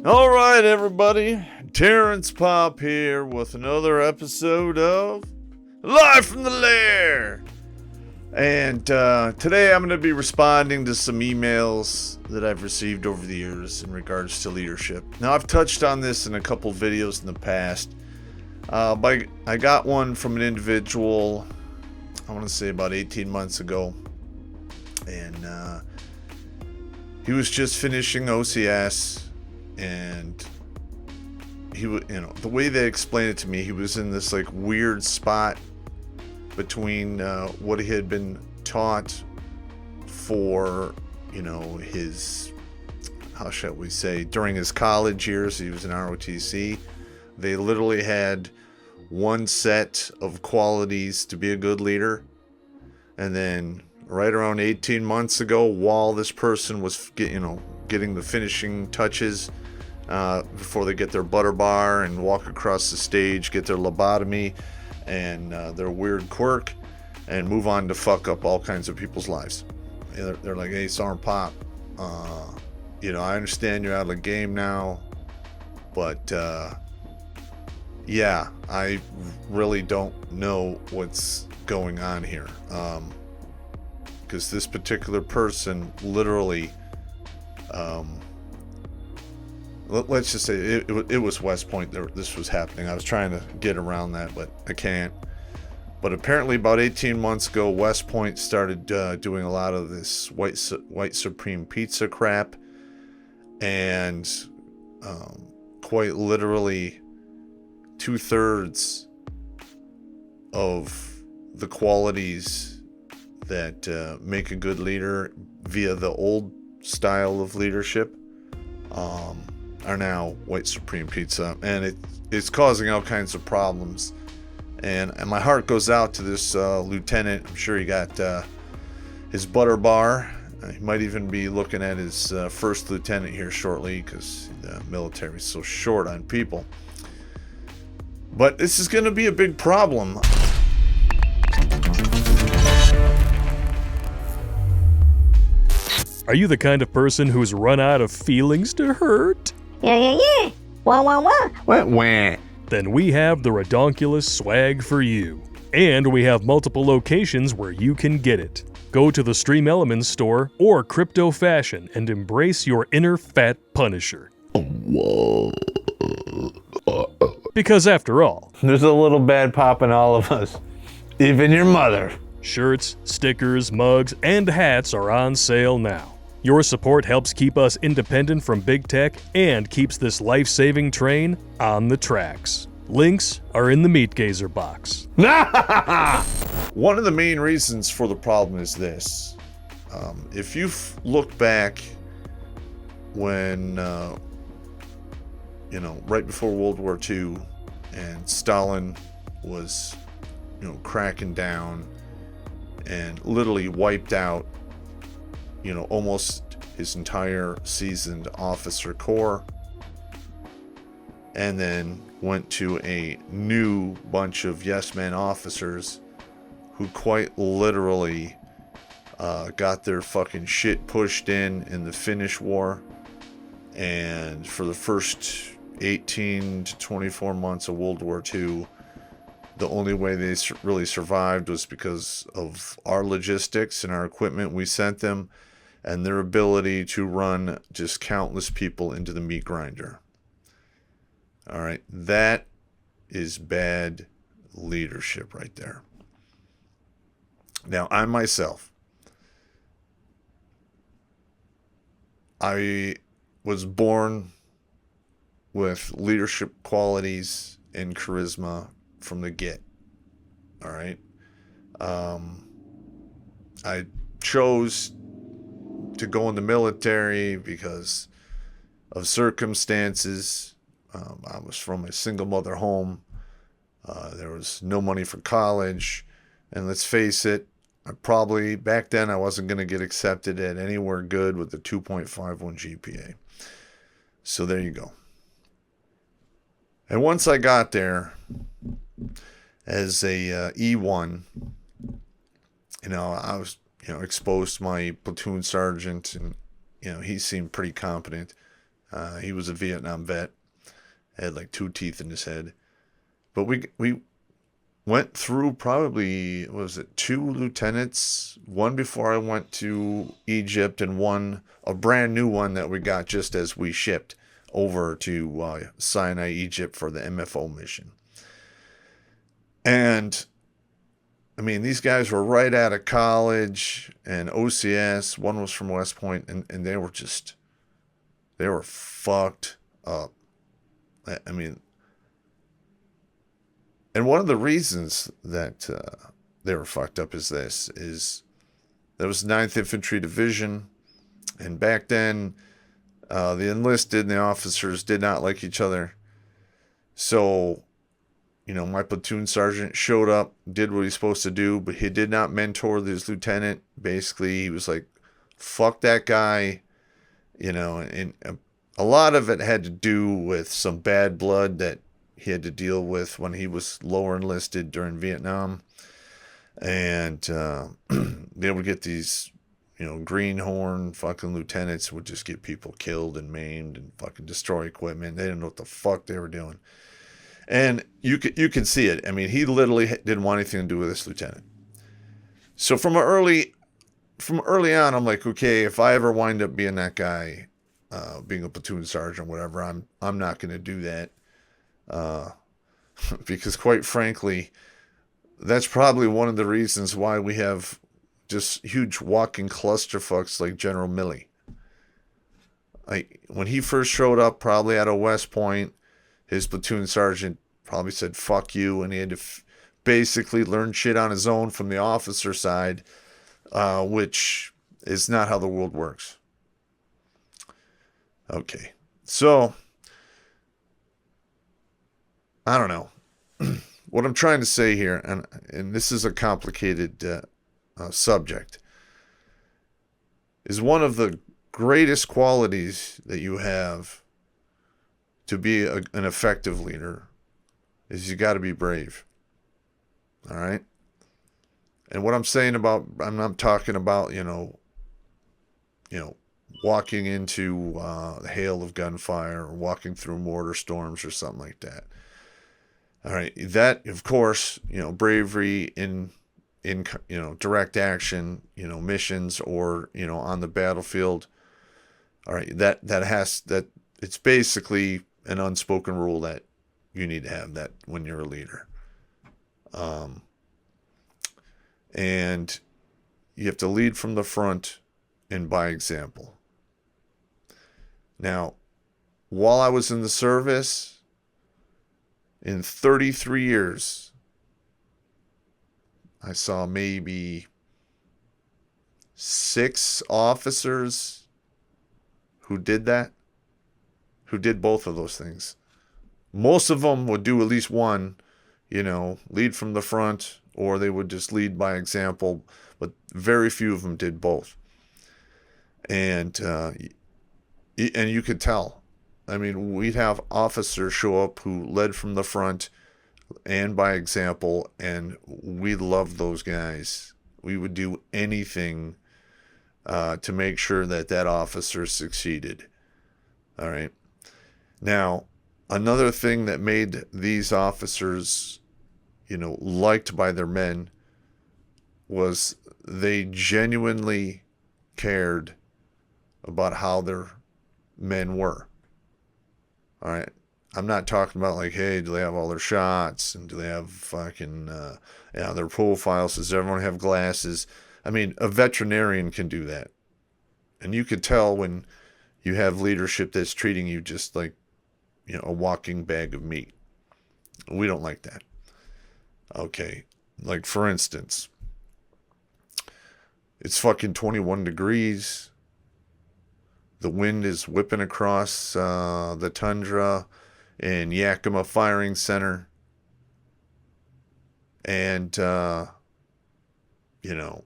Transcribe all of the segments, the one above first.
All right, everybody. Terrence Popp here with another episode of Live from the Lair. And today I'm going to be responding to some emails that I've received over the years in regards to leadership. Now, I've touched on this in a couple videos in the past. But I got one from an individual, I want to say about 18 months ago. And he was just finishing OCS. And he would, the way they explained it to me, he was in this like weird spot between what he had been taught for, his, how shall we say, during his college years. He was in ROTC. They literally had one set of qualities to be a good leader. And then right around 18 months ago, while this person was, getting the finishing touches, before they get their butter bar and walk across the stage, get their lobotomy and their weird quirk, and move on to fuck up all kinds of people's lives. They're like, hey, Sergeant Popp, I understand you're out of the game now, but yeah, I really don't know what's going on here. Because this particular person literally, let's just say it was West Point. This was happening. I was trying to get around that, but I can't. But apparently about 18 months ago, West Point started doing a lot of this white supreme pizza crap. And quite literally 2/3 of the qualities that make a good leader via the old style of leadership are now white supreme pizza, and it's causing all kinds of problems. And my heart goes out to this lieutenant. I'm sure he got his butter bar. He might even be looking at his first lieutenant here shortly, because the military is so short on people. But this is going to be a big problem. Are you the kind of person who's run out of feelings to hurt? Yeah. Wah. Wah. Then we have the Redonkulas swag for you. And we have multiple locations where you can get it. Go to the Stream Elements store or Crypto Fashion and embrace your inner fat punisher. Because after all, There's a little bad pop in all of us. Even your mother. shirts, stickers, mugs, and hats are on sale now. Your support helps keep us independent from big tech and keeps this life-saving train on the tracks. Links are in the Meat Gazer box. One of the main reasons for the problem is this. If you look back when, right before World War II and Stalin was, cracking down and literally wiped out, almost his entire seasoned officer corps, and then went to a new bunch of yes-men officers who quite literally got their fucking shit pushed in the Finnish War. And for the first 18 to 24 months of World War II, the only way they really survived was because of our logistics and our equipment we sent them, and their ability to run just countless people into the meat grinder. All right, that is bad leadership right there. Now, I myself, I was born with leadership qualities and charisma from the get. All right. I chose to go in the military because of circumstances. I was from a single mother home. There was no money for college. And let's face it, back then I wasn't going to get accepted at anywhere good with a 2.51 GPA. So there you go. And once I got there as a E1, I was, exposed to my platoon sergeant, and, he seemed pretty competent. He was a Vietnam vet. Had like 2 teeth in his head. But we went through probably, what was it, 2 lieutenants, one before I went to Egypt and one, a brand new one that we got just as we shipped over to Sinai, Egypt for the MFO mission. And I mean, these guys were right out of college and OCS. One was from West Point, and they were fucked up. I mean, and one of the reasons that they were fucked up is there was 9th Infantry Division, and back then the enlisted and the officers did not like each other. So, you know, my platoon sergeant showed up, did what he's supposed to do, but he did not mentor his lieutenant. Basically, he was like, fuck that guy, you know, and a lot of it had to do with some bad blood that he had to deal with when he was lower enlisted during Vietnam. And they would get these, you know, greenhorn fucking lieutenants would just get people killed and maimed and fucking destroy equipment. They didn't know what the fuck they were doing. And you can see it. I mean, he literally didn't want anything to do with this lieutenant. So from early on, I'm like, okay, if I ever wind up being that guy, being a platoon sergeant, whatever, I'm not going to do that. Because quite frankly, that's probably one of the reasons why we have just huge walking clusterfucks like General Milley. Like, when he first showed up, probably out of West Point, his platoon sergeant probably said, fuck you, and he had to basically learn shit on his own from the officer side, which is not how the world works. Okay, so, I don't know. What I'm trying to say here, and this is a complicated subject, is one of the greatest qualities that you have to be an effective leader is you got to be brave. All right? And what I'm saying about, I'm not talking about, you know, walking into the hail of gunfire or walking through mortar storms or something like that. All right, that, of course, you know, bravery in you know, direct action, you know, missions, or, you know, on the battlefield. All right, that it's basically an unspoken rule that you need to have that when you're a leader. And you have to lead from the front and by example. Now, while I was in the service, in 33 years, I saw maybe 6 officers who did that, who did both of those things. Most of them would do at least one, you know, lead from the front, or they would just lead by example, but very few of them did both. And you could tell. I mean, we'd have officers show up who led from the front and by example, and we loved those guys. We would do anything to make sure that officer succeeded. All right. Now, another thing that made these officers, you know, liked by their men was they genuinely cared about how their men were. All right. I'm not talking about like, hey, do they have all their shots? And do they have fucking, their profiles? Does everyone have glasses? I mean, a veterinarian can do that. And you could tell when you have leadership that's treating you just like, you know, a walking bag of meat. We don't like that. Okay. Like, for instance, it's fucking 21 degrees. The wind is whipping across the tundra in Yakima Firing Center. And, you know,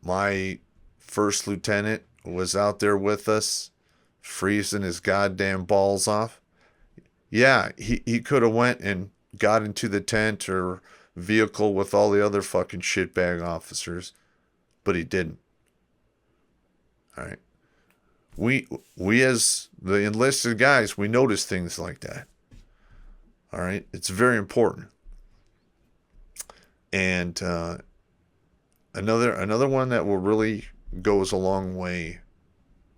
my first lieutenant was out there with us, freezing his goddamn balls off. Yeah, he could have went and got into the tent or vehicle with all the other fucking shitbag officers, but he didn't. All right. we as the enlisted guys, we notice things like that. All right, it's very important. And another one that will really goes a long way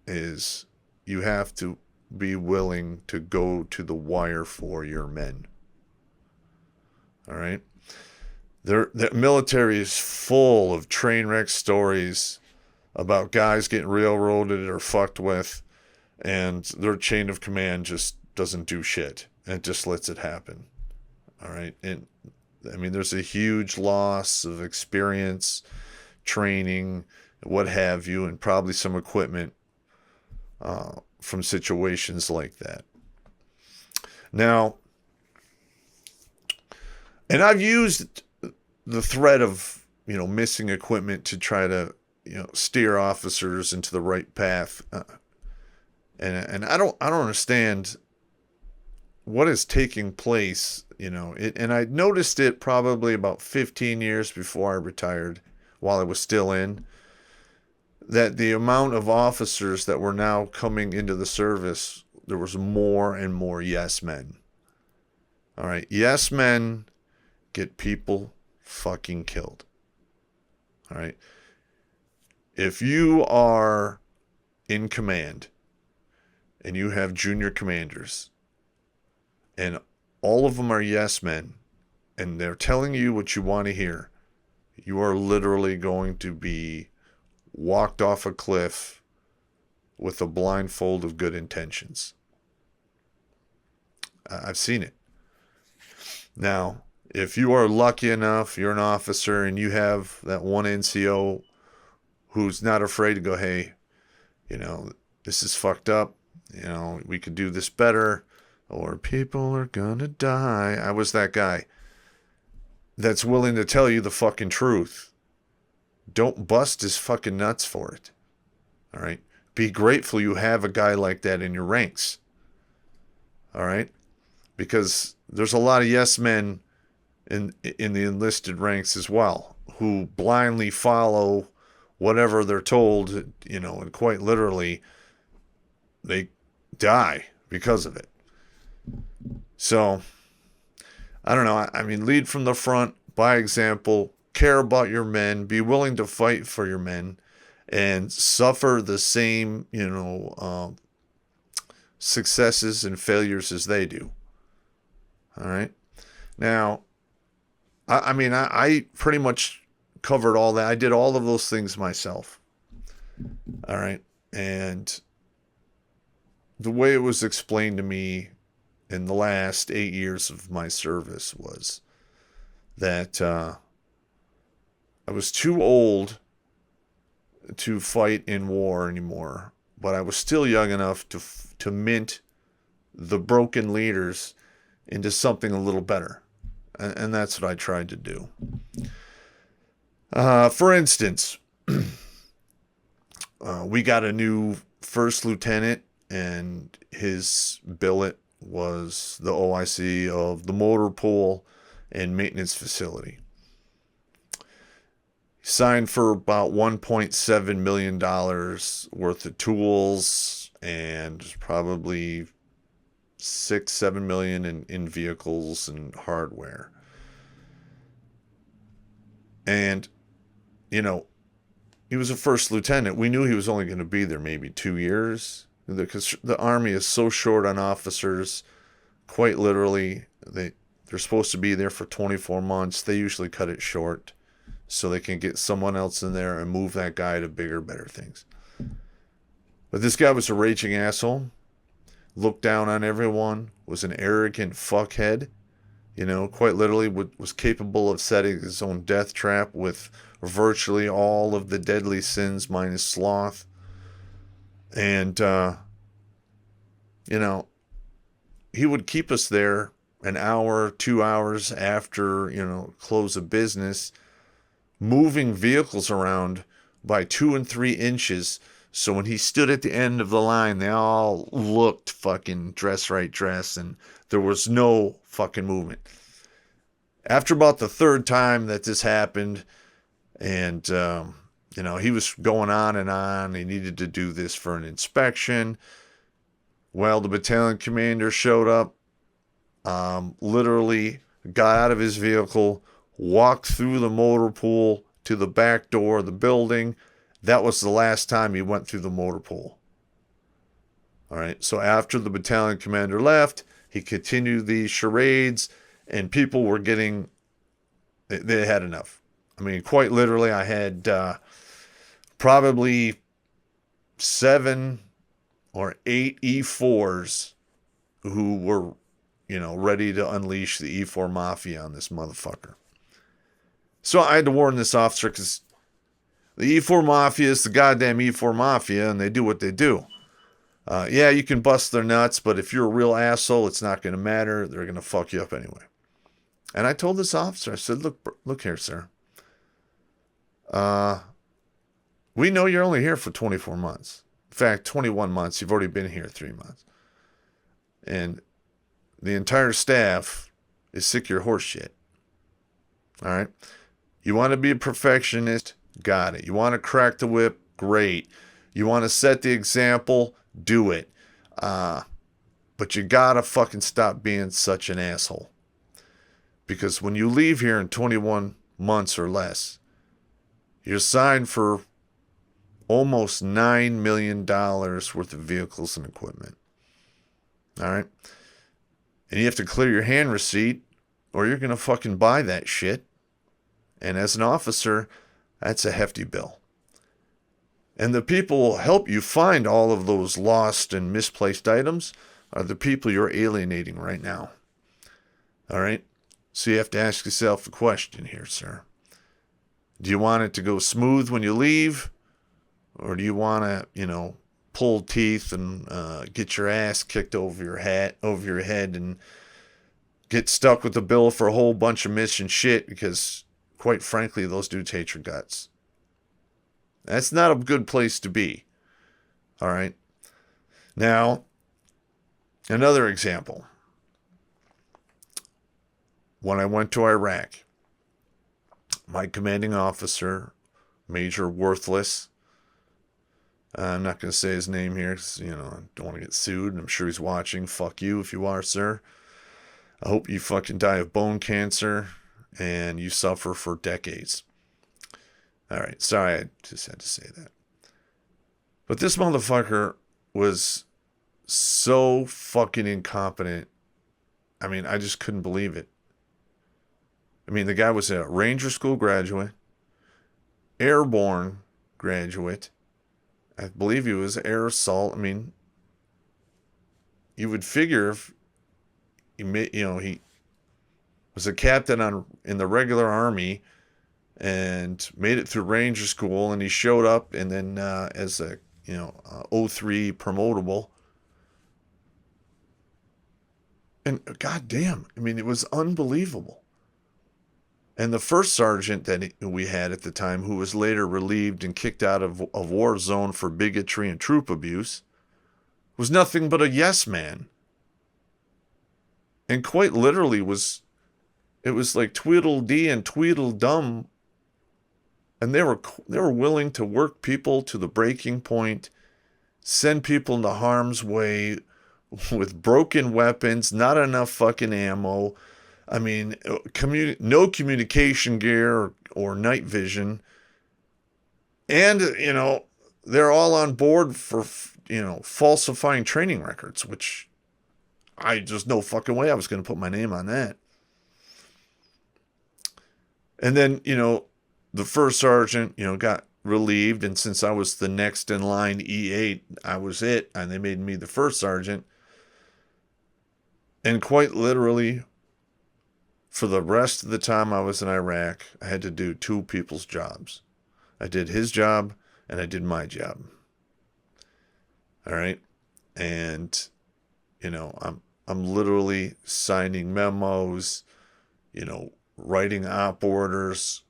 is you have to be willing to go to the wire for your men. All right, the military is full of train wreck stories about guys getting railroaded or fucked with, and their chain of command just doesn't do shit and just lets it happen. All right, and I mean, there's a huge loss of experience, training, what have you, and probably some equipment from situations like that. Now, and I've used the threat of, missing equipment to try to, steer officers into the right path. And I don't understand what is taking place, and I noticed it probably about 15 years before I retired, while I was still in, that the amount of officers that were now coming into the service, there was more and more yes men. All right. Yes men get people fucking killed. All right. If you are in command and you have junior commanders and all of them are yes men and they're telling you what you want to hear, you are literally going to be walked off a cliff with a blindfold of good intentions. I've seen it. Now, if you are lucky enough, you're an officer and you have that one NCO who's not afraid to go, hey, this is fucked up. We could do this better, or people are gonna die. I was that guy that's willing to tell you the fucking truth. Don't bust his fucking nuts for it. All right? Be grateful you have a guy like that in your ranks. All right? Because there's a lot of yes men in the enlisted ranks as well who blindly follow whatever they're told, and quite literally they die because of it. So, I don't know. I mean, lead from the front, by example, care about your men, be willing to fight for your men, and suffer the same, successes and failures as they do. All right. Now, I pretty much covered all that. I did all of those things myself. All right. And the way it was explained to me in the last 8 years of my service was that I was too old to fight in war anymore, but I was still young enough to mint the broken leaders into something a little better. And that's what I tried to do. For instance, we got a new first lieutenant, and his billet was the OIC of the motor pool and maintenance facility. He signed for about $1.7 million worth of tools and probably $6-7 million in vehicles and hardware. And, he was a first lieutenant. We knew he was only going to be there maybe 2 years, because the Army is so short on officers. Quite literally, they're supposed to be there for 24 months. They usually cut it short so they can get someone else in there and move that guy to bigger, better things. But this guy was a raging asshole, looked down on everyone, was an arrogant fuckhead, quite literally was capable of setting his own death trap with virtually all of the deadly sins minus sloth. And, he would keep us there an hour, 2 hours after, close of business, moving vehicles around by 2 and 3 inches. So when he stood at the end of the line, they all looked fucking dress, and there was no fucking movement. After about the third time that this happened, and He was going on and on. He needed to do this for an inspection. Well, the battalion commander showed up, literally got out of his vehicle, walked through the motor pool to the back door of the building. That was the last time he went through the motor pool. All right. So after the battalion commander left, he continued these charades, and people were getting, they had enough. I mean, quite literally, I had probably 7 or 8 E4s who were, ready to unleash the E4 mafia on this motherfucker. So I had to warn this officer because the E4 mafia is the goddamn E4 mafia, and they do what they do. Yeah, you can bust their nuts, but if you're a real asshole, it's not going to matter. They're going to fuck you up anyway. And I told this officer, I said, look here, sir. We know you're only here for 24 months. In fact, 21 months. You've already been here 3 months. And the entire staff is sick of your horse shit. All right? You want to be a perfectionist? Got it. You want to crack the whip? Great. You want to set the example? Do it. But you gotta fucking stop being such an asshole. Because when you leave here in 21 months or less, you're signed for almost $9 million worth of vehicles and equipment. All right? And you have to clear your hand receipt, or you're going to fucking buy that shit. And as an officer, that's a hefty bill. And the people who will help you find all of those lost and misplaced items are the people you're alienating right now. All right? So you have to ask yourself a question here, sir. Do you want it to go smooth when you leave? Or do you want to, pull teeth and get your ass kicked over your head and get stuck with the bill for a whole bunch of mission shit because, quite frankly, those dudes hate your guts. That's not a good place to be. All right? Now, another example. When I went to Iraq, my commanding officer, Major Worthless, I'm not going to say his name here because, I don't want to get sued. I'm sure he's watching. Fuck you if you are, sir. I hope you fucking die of bone cancer and you suffer for decades. All right. Sorry, I just had to say that. But this motherfucker was so fucking incompetent. I mean, I just couldn't believe it. I mean, the guy was a Ranger School graduate, airborne graduate. I believe he was air assault. I mean, you would figure if he was a captain in the regular army and made it through Ranger School, and he showed up and then as a 03 promotable. And goddamn, I mean, it was unbelievable. And the first sergeant that we had at the time, who was later relieved and kicked out of a war zone for bigotry and troop abuse, was nothing but a yes man. And quite literally it was like Tweedledee and Tweedledum. And they were willing to work people to the breaking point, send people into harm's way with broken weapons, not enough fucking ammo. I mean, no communication gear or night vision. And, they're all on board for, falsifying training records, which just no fucking way I was going to put my name on that. And then, the first sergeant, got relieved. And since I was the next in line, E8, I was it. And they made me the first sergeant. And quite literally, for the rest of the time I was in Iraq, I had to do 2 people's jobs. I did his job and I did my job. All right? And, I'm literally signing memos, writing op orders,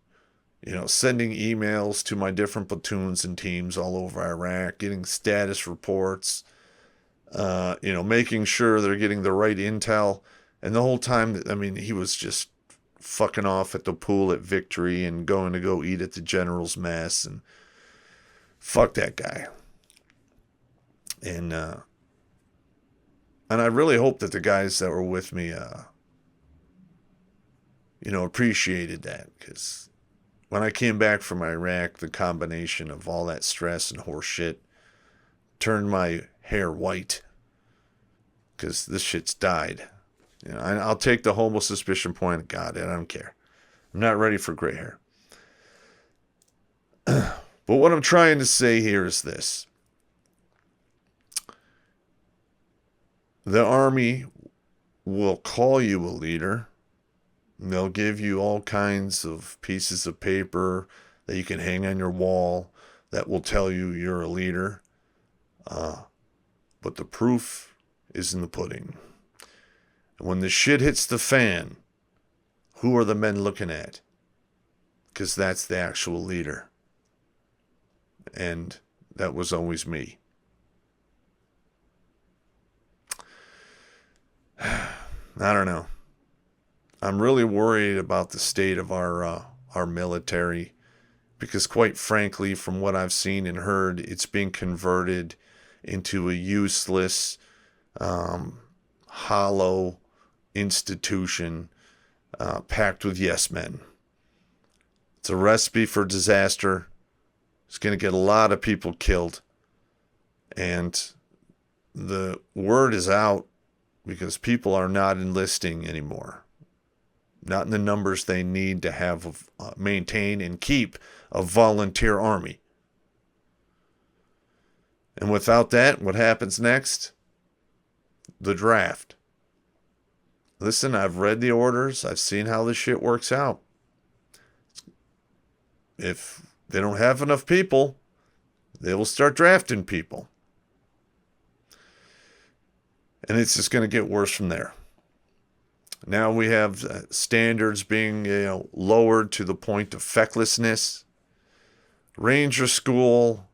sending emails to my different platoons and teams all over Iraq, getting status reports, making sure they're getting the right intel. And the whole time, I mean, he was just fucking off at the pool at Victory and going to go eat at the General's Mess and fuck that guy. And I really hope that the guys that were with me, appreciated that, because when I came back from Iraq, the combination of all that stress and horse shit turned my hair white, because this shit's dyed. I'll take the homo suspicion point. God, I don't care. I'm not ready for gray hair. But what I'm trying to say here is this. The Army will call you a leader. They'll give you all kinds of pieces of paper that you can hang on your wall that will tell you you're a leader. But the proof is in the pudding. And when the shit hits the fan, who are the men looking at? Because that's the actual leader. And that was always me. I don't know. I'm really worried about the state of our military, because quite frankly, from what I've seen and heard, it's being converted into a useless, hollow institution packed with yes men. It's a recipe for disaster. It's going to get a lot of people killed. And the word is out because people are not enlisting anymore. Not in the numbers they need to have maintain and keep a volunteer army. And without that, what happens next? The draft. Listen, I've read the orders. I've seen how this shit works out. If they don't have enough people, they will start drafting people. And it's just going to get worse from there. Now we have standards being lowered to the point of fecklessness. Ranger school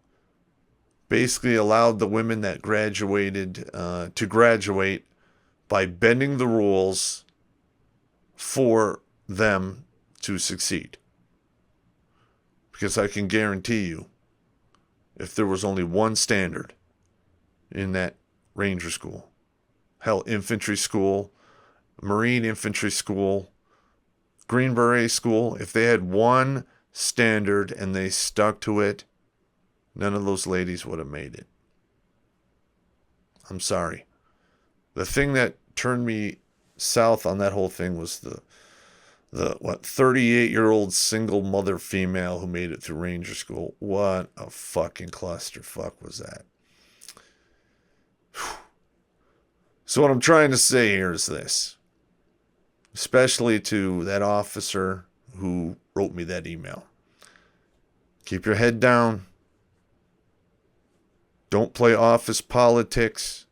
basically allowed the women that graduated to graduate by bending the rules for them to succeed. Because I can guarantee you, if there was only one standard in that Ranger school, hell, infantry school, Marine infantry school, Green Beret school, if they had one standard and they stuck to it, none of those ladies would have made it. I'm sorry. The thing that turned me south on that whole thing was the 38-year-old single mother female who made it through Ranger school. What a fucking clusterfuck was that. Whew. So what I'm trying to say here is this, especially to that officer who wrote me that email. Keep your head down. Don't play office politics.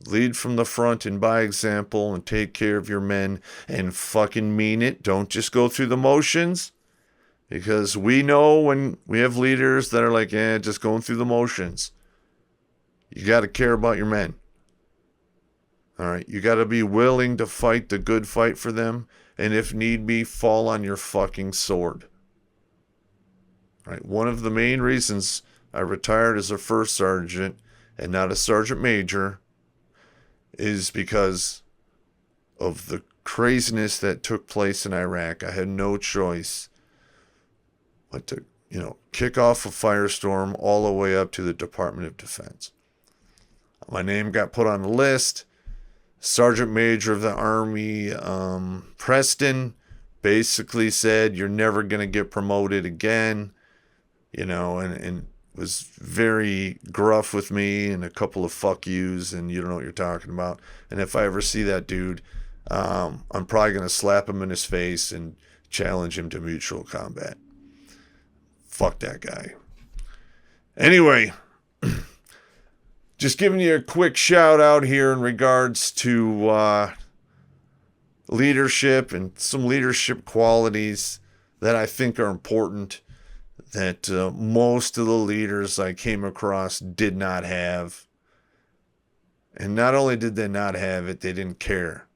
Lead from the front and by example and take care of your men and fucking mean it. Don't just go through the motions, because we know when we have leaders that are like, just going through the motions. You got to care about your men. All right. You got to be willing to fight the good fight for them. And if need be, fall on your fucking sword. All right. One of the main reasons I retired as a first sergeant and not a sergeant major is because of the craziness that took place in Iraq. I had no choice but to, kick off a firestorm all the way up to the Department of Defense. My name got put on the list. Sergeant Major of the Army, Preston, basically said, you're never going to get promoted again, and was very gruff with me and a couple of fuck yous and you don't know what you're talking about. And if I ever see that dude, I'm probably going to slap him in his face and challenge him to mutual combat. Fuck that guy. Anyway, just giving you a quick shout out here in regards to leadership and some leadership qualities that I think are important, that most of the leaders I came across did not have. And not only did they not have it, they didn't care.